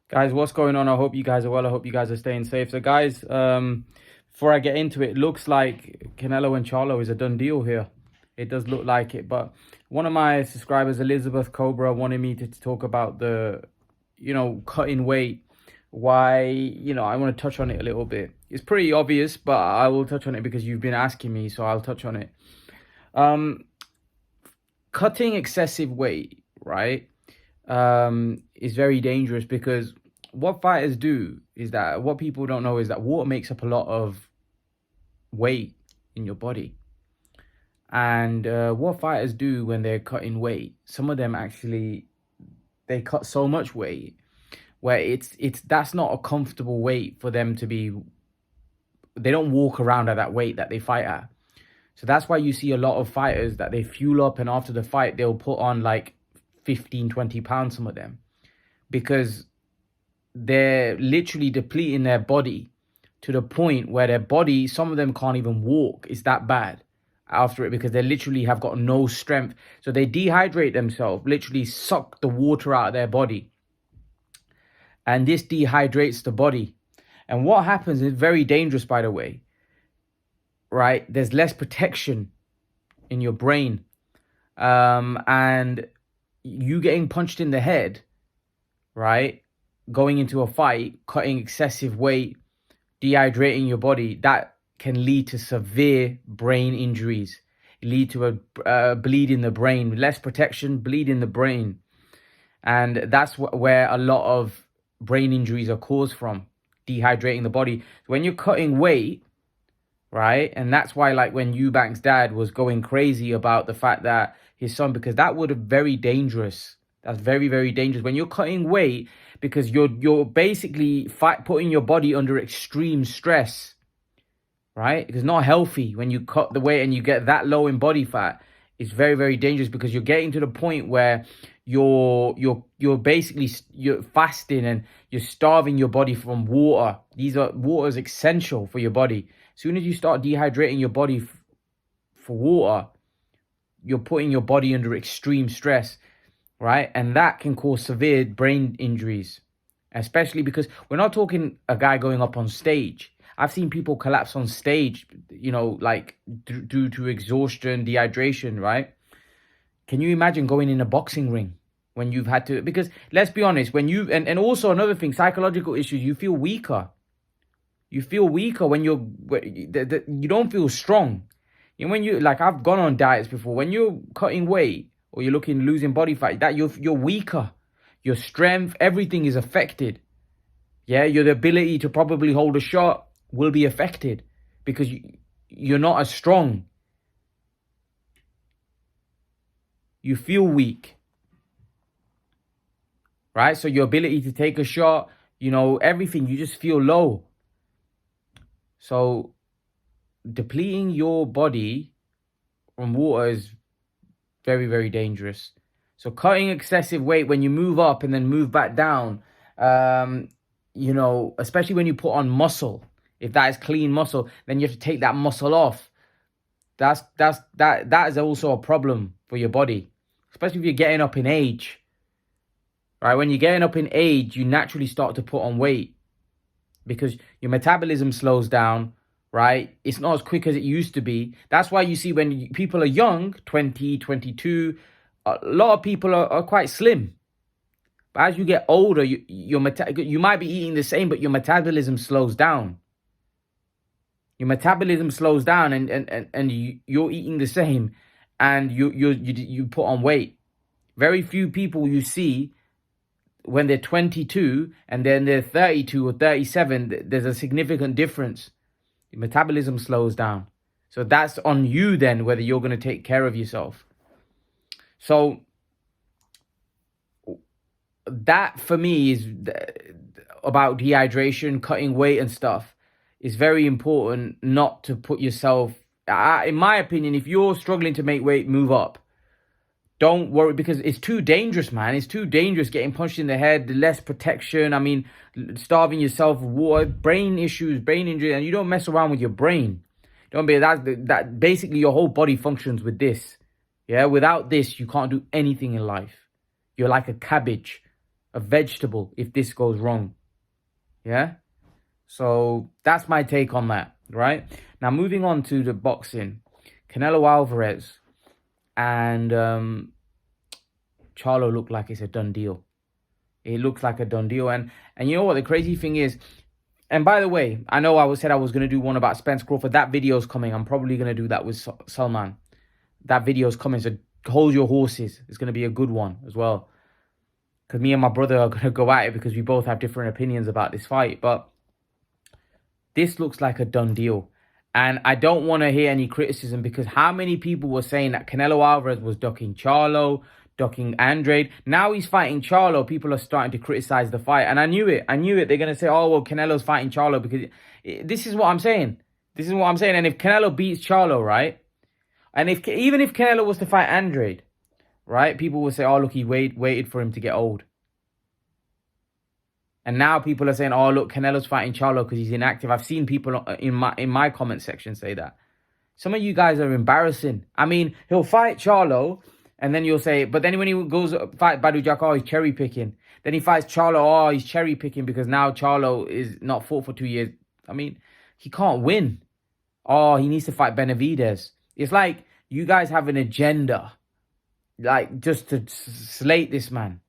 Guys, what's going on? I hope you guys are well. I hope you guys are staying safe. So, guys, before I get into it, it looks like Canelo and Charlo is a done deal here. It does look like it. But one of my subscribers, Elizabeth Cobra, wanted me to talk about the, cutting weight. Why, I want to touch on it a little bit. It's pretty obvious, but I will touch on it because you've been asking me, so I'll touch on it. Cutting excessive weight, right? Is very dangerous because what fighters do is that what people don't know is that water makes up a lot of weight in your body. And what fighters do when they're cutting weight, some of them actually, they cut so much weight where that's not a comfortable weight for them to be. They don't walk around at that weight that they fight at. So that's why you see a lot of fighters that they fuel up, and after the fight they'll put on like 15-20 pounds, some of them, because they're literally depleting their body to the point where their body, some of them can't even walk. It's that bad after it, because they literally have got no strength. So they dehydrate themselves, literally suck the water out of their body, and this dehydrates the body. And what happens is very dangerous, by the way, right? There's less protection in your brain, and you getting punched in the head, right? Going into a fight, cutting excessive weight, dehydrating your body, that can lead to severe brain injuries. It lead to a bleed in the brain, less protection, bleed in the brain. And that's where a lot of brain injuries are caused from, dehydrating the body. When you're cutting weight, right? And that's why, like, when Eubank's dad was going crazy about the fact that his son, because that would have very dangerous. That's very, very dangerous when you're cutting weight, because you're basically putting your body under extreme stress, right? It's not healthy when you cut the weight and you get that low in body fat. It's very, very dangerous because you're getting to the point where you're basically you're fasting and you're starving your body from water. Water is essential for your body. As soon as you start dehydrating your body for water, you're putting your body under extreme stress, right? And that can cause severe brain injuries, especially because we're not talking a guy going up on stage. I've seen people collapse on stage, like due to exhaustion, dehydration, right? Can you imagine going in a boxing ring when you've had to? Because let's be honest, when you, and also another thing, psychological issues, you feel weaker. You feel weaker when you don't feel strong. And when you, like, I've gone on diets before, when you're cutting weight or you're losing body fat, that you're weaker. Your strength, everything is affected. Yeah, your ability to probably hold a shot will be affected because you're not as strong. You feel weak, right? So your ability to take a shot, everything, you just feel low. So depleting your body from water is very, very dangerous. So cutting excessive weight when you move up and then move back down, especially when you put on muscle, if that is clean muscle, then you have to take that muscle off. That is also a problem for your body, especially if you're getting up in age. Right? When you're getting up in age, you naturally start to put on weight because your metabolism slows down, right? It's not as quick as it used to be. That's why you see when people are young, 20, 22, a lot of people are quite slim. But as you get older, you might be eating the same, but your metabolism slows down. Your metabolism slows down, and you're eating the same, and you put on weight. Very few people you see when they're 22 and then they're 32 or 37, there's a significant difference. Your metabolism slows down. So that's on you then, whether you're going to take care of yourself. So that for me is about dehydration, cutting weight and stuff. It's very important not to put yourself, in my opinion, if you're struggling to make weight, move up. Don't worry, because it's too dangerous, man. It's too dangerous getting punched in the head, less protection. I mean, starving yourself with water, brain issues, brain injury, and you don't mess around with your brain. Don't be that basically your whole body functions with this. Yeah, without this, you can't do anything in life. You're like a cabbage. a vegetable if this goes wrong. Yeah? So that's my take on that, right? Now, moving on to the boxing. Canelo Alvarez and Charlo look like it's a done deal. It looks like a done deal. And you know what the crazy thing is? And by the way, I know I said I was going to do one about Spence Crawford. That video's coming. I'm probably going to do that with Salman. That video's coming. So hold your horses. It's going to be a good one as well. Because me and my brother are going to go at it because we both have different opinions about this fight. But this looks like a done deal. And I don't want to hear any criticism because how many people were saying that Canelo Alvarez was ducking Charlo, ducking Andrade. Now he's fighting Charlo. People are starting to criticize the fight. And I knew it. They're going to say, oh, well, Canelo's fighting Charlo because this is what I'm saying. And if Canelo beats Charlo, right? And even if Canelo was to fight Andrade, right? People will say, oh, look, he waited for him to get old. And now people are saying, oh, look, Canelo's fighting Charlo because he's inactive. I've seen people in my comment section say that. Some of you guys are embarrassing. I mean, he'll fight Charlo, and then you'll say, but then when he goes fight Badou Jack, oh, he's cherry picking. Then he fights Charlo, oh, he's cherry picking because now Charlo is not fought for 2 years. I mean, he can't win. Oh, he needs to fight Benavidez. It's like you guys have an agenda, like just to slate this man.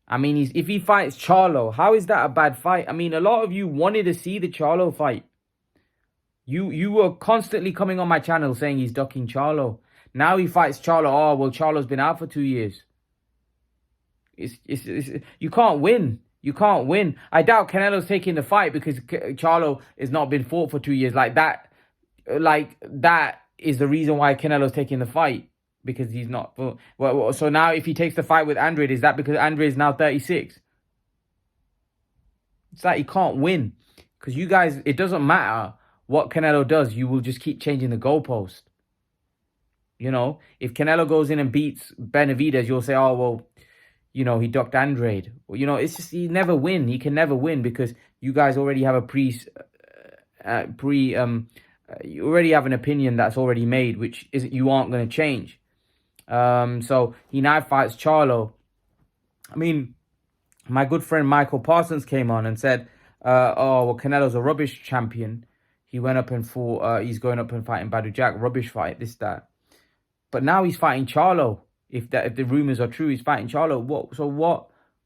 I mean, if he fights Charlo, how is that a bad fight? I mean, a lot of you wanted to see the Charlo fight. You were constantly coming on my channel saying he's ducking Charlo. Now he fights Charlo. Oh, well, Charlo's been out for 2 years. You can't win. You can't win. I doubt Canelo's taking the fight because Charlo has not been fought for 2 years. Like that is the reason why Canelo's taking the fight. Because he's not... Well, so now if he takes the fight with Andrade, is that because Andrade is now 36? It's like he can't win. Because you guys, it doesn't matter what Canelo does. You will just keep changing the goalpost. You know, if Canelo goes in and beats Benavidez, you'll say, oh, well, you know, he ducked Andrade. Well, you know, it's just, he never win. He can never win because you guys already have you already have an opinion that's already made, which is you aren't going to change. So he now fights Charlo. I mean, my good friend Michael Parsons came on and said, oh, well, Canelo's a rubbish champion. He went up and fought, he's going up and fighting Badou Jack, rubbish fight, this, that. But now he's fighting Charlo. If the rumors are true, he's fighting Charlo.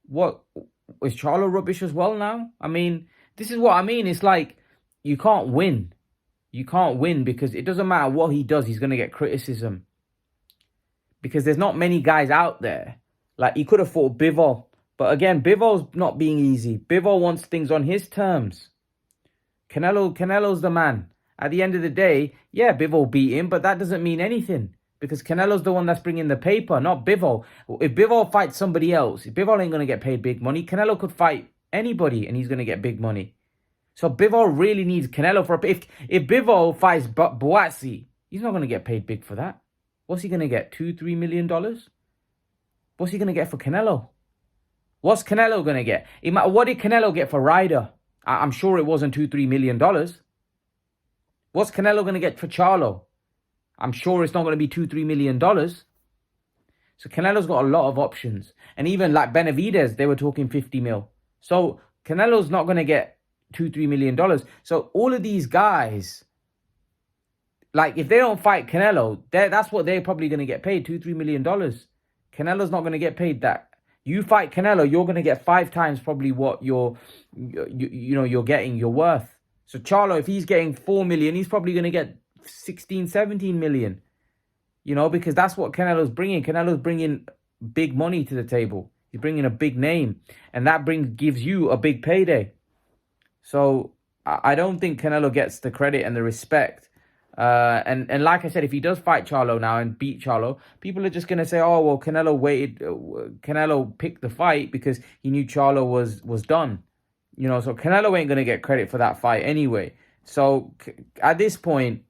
What is Charlo rubbish as well now? I mean, this is what I mean. It's like, you can't win. You can't win because it doesn't matter what he does, he's going to get criticism. Because there's not many guys out there. Like, he could have fought Bivol. But again, Bivol's not being easy. Bivol wants things on his terms. Canelo's the man. At the end of the day, yeah, Bivol beat him, but that doesn't mean anything. Because Canelo's the one that's bringing the paper, not Bivol. If Bivol fights somebody else, Bivol ain't going to get paid big money. Canelo could fight anybody and he's going to get big money. So Bivol really needs Canelo for if Bivol fights Boazzi, he's not going to get paid big for that. What's he going to get? $2-3 million? What's he going to get for Canelo? What's Canelo going to get? What did Canelo get for Ryder? I'm sure it wasn't $2-3 million. What's Canelo going to get for Charlo? I'm sure it's not going to be $2-3 million. So Canelo's got a lot of options. And even like Benavidez, they were talking 50 mil. So Canelo's not going to get $2-3 million. So all of these guys, like if they don't fight Canelo, that's what they're probably going to get paid, $2-3 million. Canelo's not going to get paid that. You fight Canelo, you're going to get 5 times probably what you're getting, your worth. So Charlo, if he's getting 4 million, he's probably going to get 16, 17 million. You know, because that's what Canelo's bringing. Canelo's bringing big money to the table. He's bringing a big name. And that gives you a big payday. So I don't think Canelo gets the credit and the respect. And like I said, if he does fight Charlo now and beat Charlo, people are just going to say, oh, well, Canelo picked the fight because he knew Charlo was done. You know, so Canelo ain't going to get credit for that fight anyway. So at this point,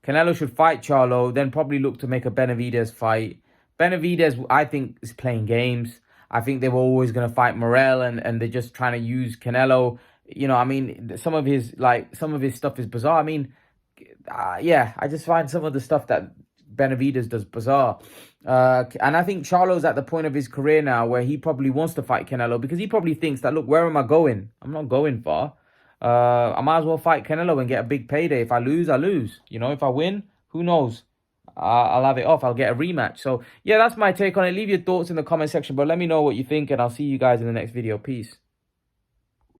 Canelo should fight Charlo, then probably look to make a Benavidez fight. Benavidez, I think, is playing games. I think they were always going to fight Morel, and they're just trying to use Canelo. You know, I mean, some of his stuff is bizarre. I mean, yeah, I just find some of the stuff that Benavidez does bizarre. And I think Charlo's at the point of his career now where he probably wants to fight Canelo because he probably thinks that, look, where am I going? I'm not going far. I might as well fight Canelo and get a big payday. If I lose, I lose. You know, if I win, who knows? I'll have it off. I'll get a rematch. So, yeah, that's my take on it. Leave your thoughts in the comment section, but let me know what you think, and I'll see you guys in the next video. Peace.